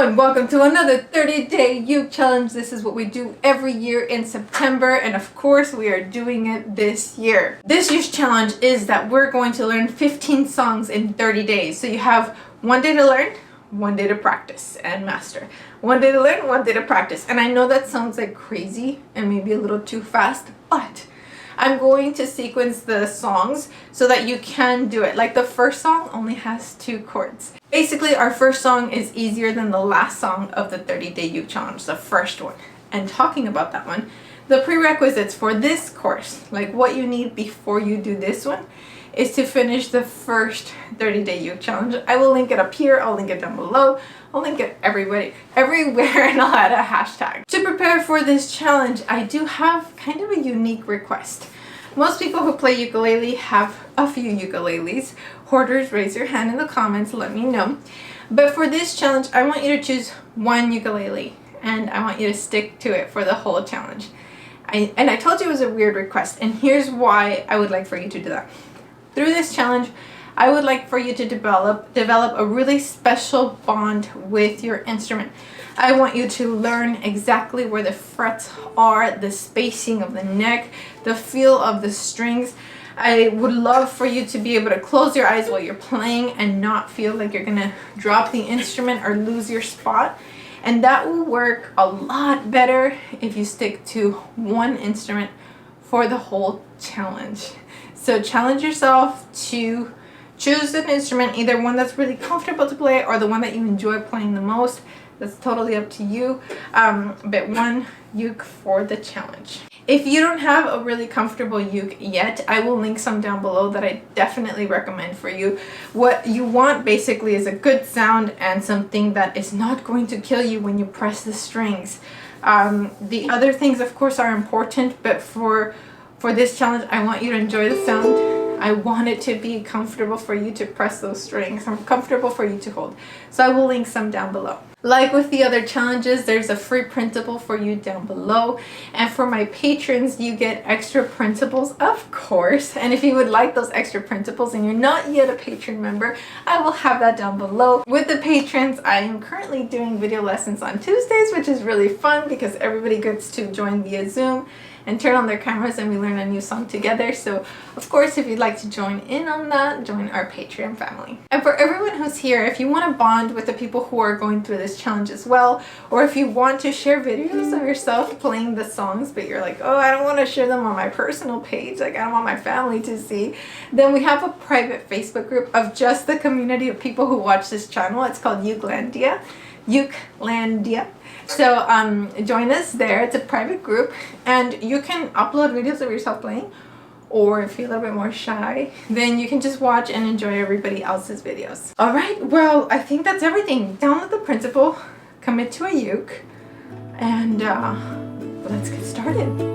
and welcome to another 30-day uke challenge. This is what we do every year in September, and of course we are doing it this year. This year's challenge is that we're going to learn 15 songs in 30 days. So you have 1 day to learn, 1 day to practice and master. 1 day to learn, 1 day to practice. And I know that sounds like crazy and maybe a little too fast, but I'm going to sequence the songs so that you can do it. Like the first song only has 2 chords. Basically, our first song is easier than the last song of the 30-day uke challenge, the first one. And talking about that one, the prerequisites for this course, like what you need before you do this one, is to finish the first 30-day uke challenge. I will link it up here, I'll link it down below, I'll link it everywhere, and I'll add a hashtag. To prepare for this challenge, I do have kind of a unique request. Most people who play ukulele have a few ukuleles. Hoarders, raise your hand in the comments, let me know. But for this challenge, I want you to choose 1 ukulele, and I want you to stick to it for the whole challenge. I told you it was a weird request, and here's why I would like for you to do that. Through this challenge, I would like for you to develop a really special bond with your instrument. I want you to learn exactly where the frets are, the spacing of the neck, the feel of the strings. I would love for you to be able to close your eyes while you're playing and not feel like you're gonna drop the instrument or lose your spot. And that will work a lot better if you stick to 1 instrument for the whole challenge. So challenge yourself to choose an instrument, either one that's really comfortable to play or the one that you enjoy playing the most. That's totally up to you, but 1 uke for the challenge. If you don't have a really comfortable uke yet, I will link some down below that I definitely recommend for you. What you want basically is a good sound and something that is not going to kill you when you press the strings. The other things of course are important, but for this challenge I want you to enjoy the sound. I want it to be comfortable for you to press those strings and comfortable for you to hold. So I will link some down below. Like with the other challenges, there's a free printable for you down below. And for my patrons, you get extra printables, of course. And if you would like those extra printables and you're not yet a patron member, I will have that down below. With the patrons, I am currently doing video lessons on Tuesdays, which is really fun because everybody gets to join via Zoom and turn on their cameras and we learn a new song together. So of course, if you'd like to join in on that, join our Patreon family. And for everyone who's here, if you want to bond with the people who are going through this challenge as well, or if you want to share videos of yourself playing the songs, but you're like, oh, I don't want to share them on my personal page, like I don't want my family to see, then we have a private Facebook group of just the community of people who watch this channel. It's called UKULELE. So join us there. It's a private group and you can upload videos of yourself playing, or if you're a little bit more shy, then you can just watch and enjoy everybody else's videos. Alright, well, I think that's everything. Download the printable, commit to a uke, and let's get started.